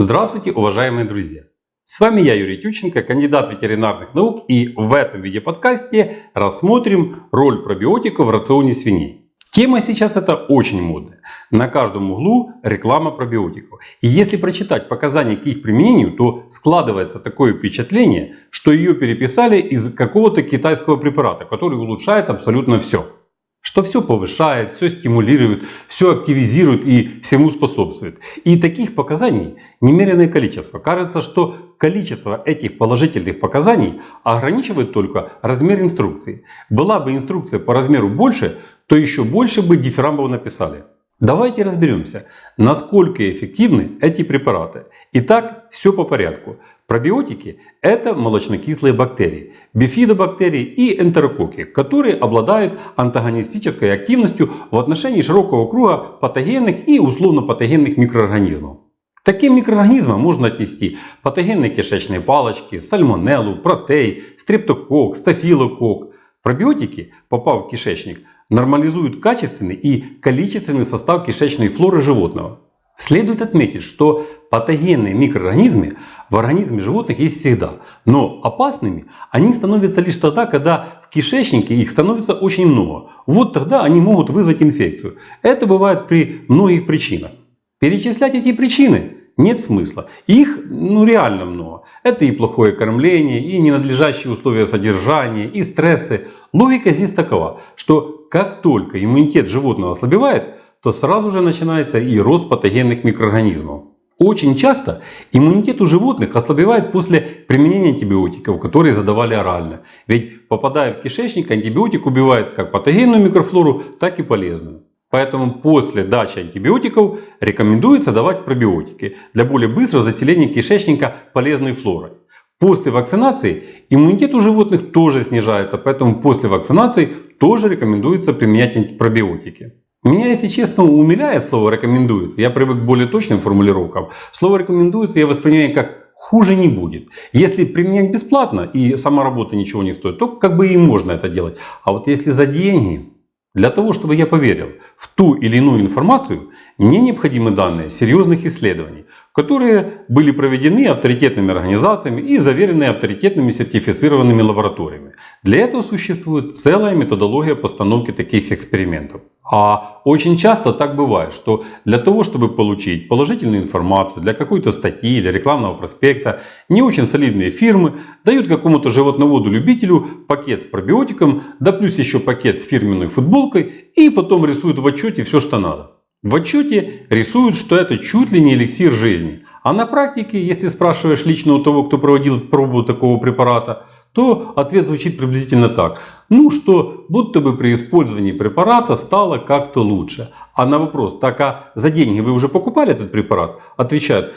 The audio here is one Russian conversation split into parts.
Здравствуйте, уважаемые друзья! С вами я, Юрий Тюченко, кандидат ветеринарных наук, и в этом видеоподкасте рассмотрим роль пробиотиков в рационе свиней. Тема сейчас это очень модная. На каждом углу реклама пробиотиков. И если прочитать показания к их применению, то складывается такое впечатление, что ее переписали из какого-то китайского препарата, который улучшает абсолютно все. Что все повышает, все стимулирует, все активизирует и всему способствует. И таких показаний немеренное количество. Кажется, что количество этих положительных показаний ограничивает только размер инструкции. Была бы инструкция по размеру больше, то еще больше бы дифирамбов написали. Давайте разберемся, насколько эффективны эти препараты. Итак, все по порядку. Пробиотики – это молочнокислые бактерии, бифидобактерии и энтерококки, которые обладают антагонистической активностью в отношении широкого круга патогенных и условно-патогенных микроорганизмов. К таким микроорганизмам можно отнести патогенные кишечные палочки, сальмонеллу, протей, стрептококк, стафилококк. Пробиотики, попав в кишечник, нормализуют качественный и количественный состав кишечной флоры животного. Следует отметить, что патогенные микроорганизмы в организме животных есть всегда, но опасными они становятся лишь тогда, когда в кишечнике их становится очень много. Вот тогда они могут вызвать инфекцию. Это бывает при многих причинах. Перечислять эти причины нет смысла. Их реально много. Это и плохое кормление, и ненадлежащие условия содержания, и стрессы. Логика здесь такова, что как только иммунитет животного ослабевает, то сразу же начинается и рост патогенных микроорганизмов. Очень часто иммунитет у животных ослабевает после применения антибиотиков, которые задавали орально. Ведь попадая в кишечник, антибиотик убивает как патогенную микрофлору, так и полезную. Поэтому после дачи антибиотиков рекомендуется давать пробиотики для более быстрого заселения кишечника полезной флорой. После вакцинации иммунитет у животных тоже снижается, поэтому после вакцинации тоже рекомендуется применять пробиотики. Меня, если честно, умиляет слово «рекомендуется». Я привык к более точным формулировкам. Слово «рекомендуется» я воспринимаю как «хуже не будет». Если применять бесплатно и сама работа ничего не стоит, то как бы и можно это делать. А вот если за деньги, для того, чтобы я поверил в ту или иную информацию, мне необходимы данные серьезных исследований, которые были проведены авторитетными организациями и заверены авторитетными сертифицированными лабораториями. Для этого существует целая методология постановки таких экспериментов. А очень часто так бывает, что для того, чтобы получить положительную информацию для какой-то статьи или рекламного проспекта, не очень солидные фирмы дают какому-то животноводу-любителю пакет с пробиотиком, да плюс еще пакет с фирменной футболкой, и потом рисуют в отчете все, что надо. В отчете рисуют, что это чуть ли не эликсир жизни. А на практике, если спрашиваешь лично у того, кто проводил пробу такого препарата, то ответ звучит приблизительно так. Что будто бы при использовании препарата стало как-то лучше. А на вопрос, так а за деньги вы уже покупали этот препарат? Отвечают,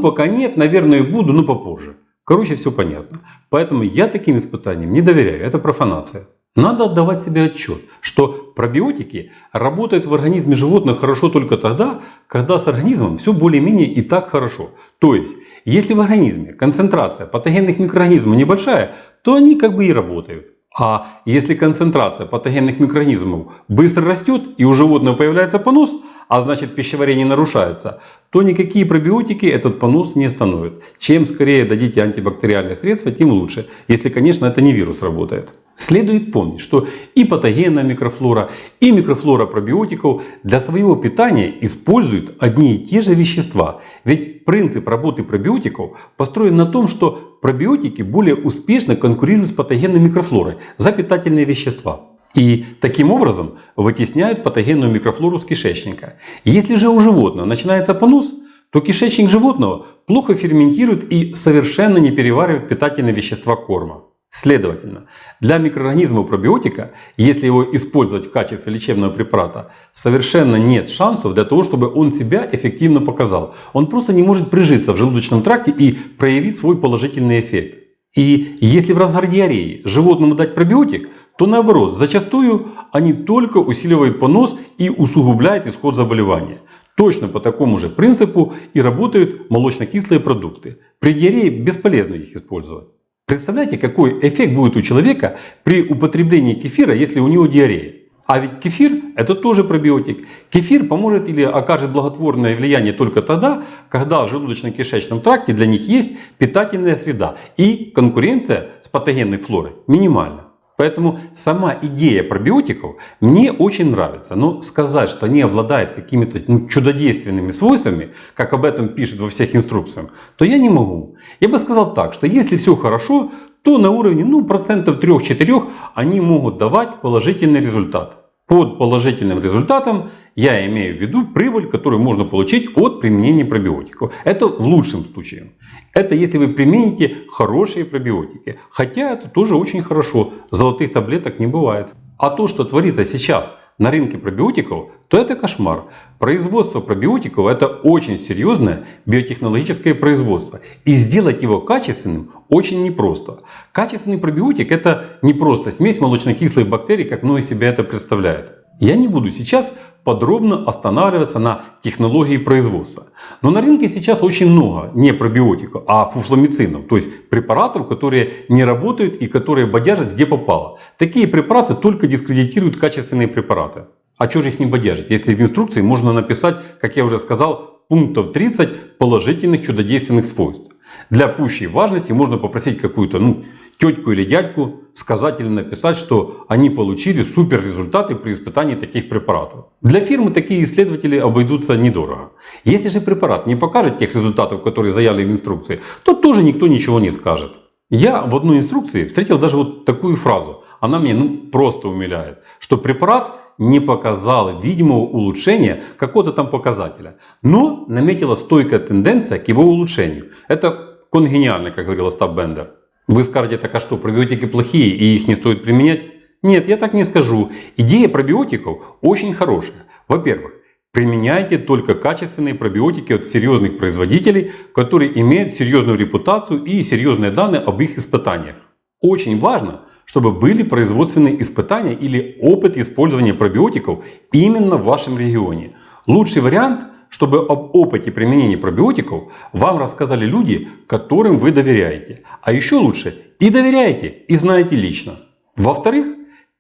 пока нет, наверное буду, но попозже. Короче, все понятно. Поэтому я таким испытаниям не доверяю, это профанация. Надо отдавать себе отчет, что пробиотики работают в организме животных хорошо только тогда, когда с организмом все более-менее и так хорошо. То есть, если в организме концентрация патогенных микроорганизмов небольшая, то они как бы и работают. А если концентрация патогенных микроорганизмов быстро растет и у животного появляется понос, а значит пищеварение нарушается, то никакие пробиотики этот понос не остановят. Чем скорее дадите антибактериальные средства, тем лучше. Если, конечно, это не вирус работает. Следует помнить, что и патогенная микрофлора, и микрофлора пробиотиков для своего питания используют одни и те же вещества. Ведь принцип работы пробиотиков построен на том, что пробиотики более успешно конкурируют с патогенной микрофлорой за питательные вещества. И таким образом вытесняют патогенную микрофлору с кишечника. Если же у животного начинается понос, то кишечник животного плохо ферментирует и совершенно не переваривает питательные вещества корма. Следовательно, для микроорганизма пробиотика, если его использовать в качестве лечебного препарата, совершенно нет шансов для того, чтобы он себя эффективно показал. Он просто не может прижиться в желудочном тракте и проявить свой положительный эффект. И если в разгар диареи животному дать пробиотик, то наоборот, зачастую они только усиливают понос и усугубляют исход заболевания. Точно по такому же принципу и работают молочнокислые продукты. При диарее бесполезно их использовать. Представляете, какой эффект будет у человека при употреблении кефира, если у него диарея? А ведь кефир – это тоже пробиотик. Кефир поможет или окажет благотворное влияние только тогда, когда в желудочно-кишечном тракте для них есть питательная среда и конкуренция с патогенной флорой минимальна. Поэтому сама идея пробиотиков мне очень нравится. Но сказать, что они обладают какими-то чудодейственными свойствами, как об этом пишут во всех инструкциях, то я не могу. Я бы сказал так, что если все хорошо, то на уровне 3-4% они могут давать положительный результат. Под положительным результатом я имею в виду прибыль, которую можно получить от применения пробиотиков. Это в лучшем случае. Это если вы примените хорошие пробиотики. Хотя это тоже очень хорошо. Золотых таблеток не бывает. А то, что творится сейчас на рынке пробиотиков, то это кошмар. Производство пробиотиков – это очень серьезное биотехнологическое производство. И сделать его качественным очень непросто. Качественный пробиотик – это не просто смесь молочнокислых бактерий, как многие себе это представляют. Я не буду сейчас подробно останавливаться на технологии производства. Но на рынке сейчас очень много не пробиотиков, а фуфломицинов, то есть препаратов, которые не работают и которые бодяжат где попало. Такие препараты только дискредитируют качественные препараты. А что же их не бодяжить, если в инструкции можно написать, как я уже сказал, пунктов 30 положительных чудодейственных свойств. Для пущей важности можно попросить какую-то тетку или дядьку сказать или написать, что они получили супер результаты при испытании таких препаратов. Для фирмы такие исследователи обойдутся недорого. Если же препарат не покажет тех результатов, которые заявлены в инструкции, то тоже никто ничего не скажет. Я в одной инструкции встретил даже вот такую фразу. Она меня просто умиляет. Что препарат не показал видимого улучшения какого-то там показателя. Но наметила стойкая тенденция к его улучшению. Это конгениально, как говорил Остап Бендер. Вы скажете, так а что, пробиотики плохие и их не стоит применять? Нет, я так не скажу. Идея пробиотиков очень хорошая. Во-первых, применяйте только качественные пробиотики от серьезных производителей, которые имеют серьезную репутацию и серьезные данные об их испытаниях. Очень важно, чтобы были производственные испытания или опыт использования пробиотиков именно в вашем регионе. Лучший вариант, чтобы об опыте применения пробиотиков вам рассказали люди, которым вы доверяете. А еще лучше и доверяете, и знаете лично. Во-вторых,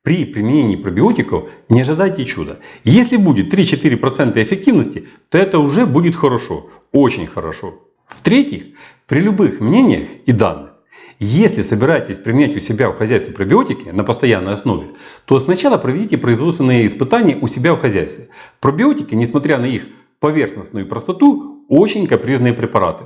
при применении пробиотиков не ожидайте чуда. Если будет 3-4% эффективности, то это уже будет хорошо, очень хорошо. В-третьих, при любых мнениях и данных, если собираетесь применять у себя в хозяйстве пробиотики на постоянной основе, то сначала проведите производственные испытания у себя в хозяйстве. Пробиотики, несмотря на их поверхностную простоту, очень капризные препараты.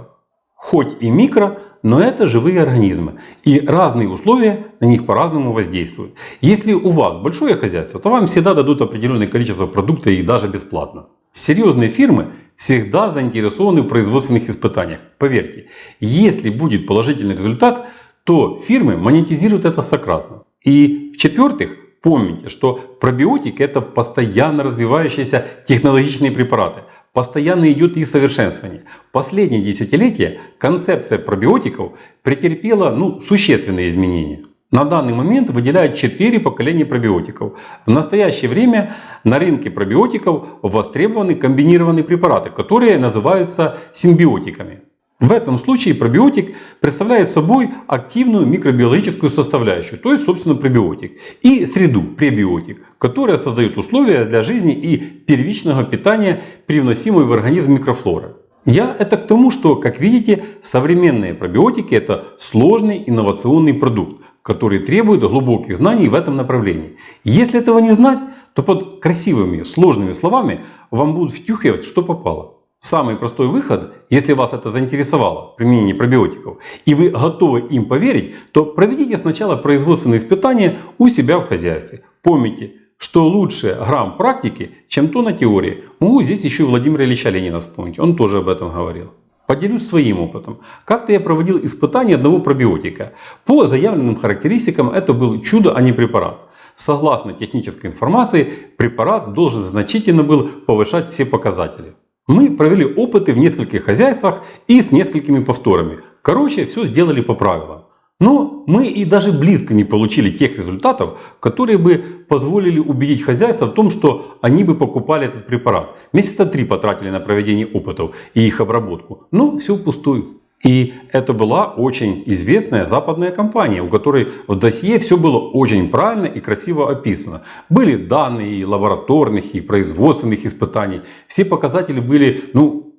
Хоть и микро, но это живые организмы. И разные условия на них по-разному воздействуют. Если у вас большое хозяйство, то вам всегда дадут определенное количество продукта и даже бесплатно. Серьезные фирмы всегда заинтересованы в производственных испытаниях. Поверьте, если будет положительный результат, то фирмы монетизируют это стократно. И в-четвертых, помните, что пробиотик – это постоянно развивающиеся технологичные препараты. Постоянно идет их совершенствование. Последние десятилетия концепция пробиотиков претерпела существенные изменения. На данный момент выделяют 4 поколения пробиотиков. В настоящее время на рынке пробиотиков востребованы комбинированные препараты, которые называются симбиотиками. В этом случае пробиотик представляет собой активную микробиологическую составляющую, то есть, собственно, пробиотик, и среду, пребиотик, которая создает условия для жизни и первичного питания, привносимой в организм микрофлоры. Я это к тому, что, как видите, современные пробиотики – это сложный инновационный продукт, который требует глубоких знаний в этом направлении. Если этого не знать, то под красивыми, сложными словами вам будут втюхивать, что попало. Самый простой выход, если вас это заинтересовало, применение пробиотиков, и вы готовы им поверить, то проведите сначала производственные испытания у себя в хозяйстве. Помните, что лучше грамм практики, чем тонна теории. Могу здесь еще и Владимира Ильича Ленина вспомнить, он тоже об этом говорил. Поделюсь своим опытом. Как-то я проводил испытание одного пробиотика. По заявленным характеристикам это был чудо, а не препарат. Согласно технической информации, препарат должен значительно был повышать все показатели. Мы провели опыты в нескольких хозяйствах и с несколькими повторами. Короче, все сделали по правилам. Но мы и даже близко не получили тех результатов, которые бы позволили убедить хозяйство в том, что они бы покупали этот препарат. Месяца 3 потратили на проведение опытов и их обработку. Но все впустую. И это была очень известная западная компания, у которой в досье все было очень правильно и красиво описано. Были данные и лабораторных, и производственных испытаний. Все показатели были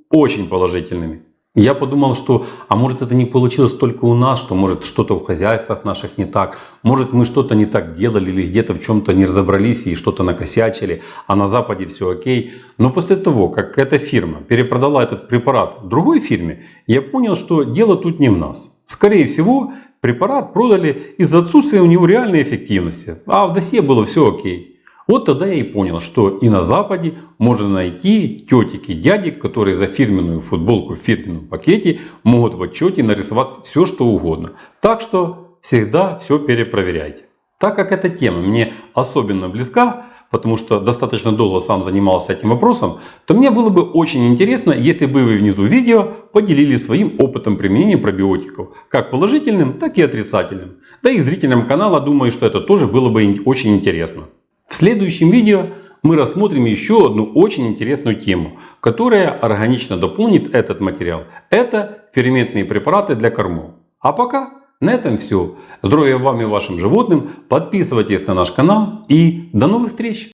очень положительными. Я подумал, что а может это не получилось только у нас, что может что-то в хозяйствах наших не так, может мы что-то не так делали или где-то в чем-то не разобрались и что-то накосячили, а на Западе все окей. Но после того, как эта фирма перепродала этот препарат другой фирме, я понял, что дело тут не в нас. Скорее всего, препарат продали из-за отсутствия у него реальной эффективности, а в досье было все окей. Вот тогда я и понял, что и на Западе можно найти тетек и дядек, которые за фирменную футболку в фирменном пакете могут в отчете нарисовать все, что угодно. Так что всегда все перепроверяйте. Так как эта тема мне особенно близка, потому что достаточно долго сам занимался этим вопросом, то мне было бы очень интересно, если бы вы внизу видео поделились своим опытом применения пробиотиков, как положительным, так и отрицательным. Да и зрителям канала думаю, что это тоже было бы очень интересно. В следующем видео мы рассмотрим еще одну очень интересную тему, которая органично дополнит этот материал. Это ферментные препараты для кормов. А пока на этом все. Здоровья вам и вашим животным. Подписывайтесь на наш канал и до новых встреч!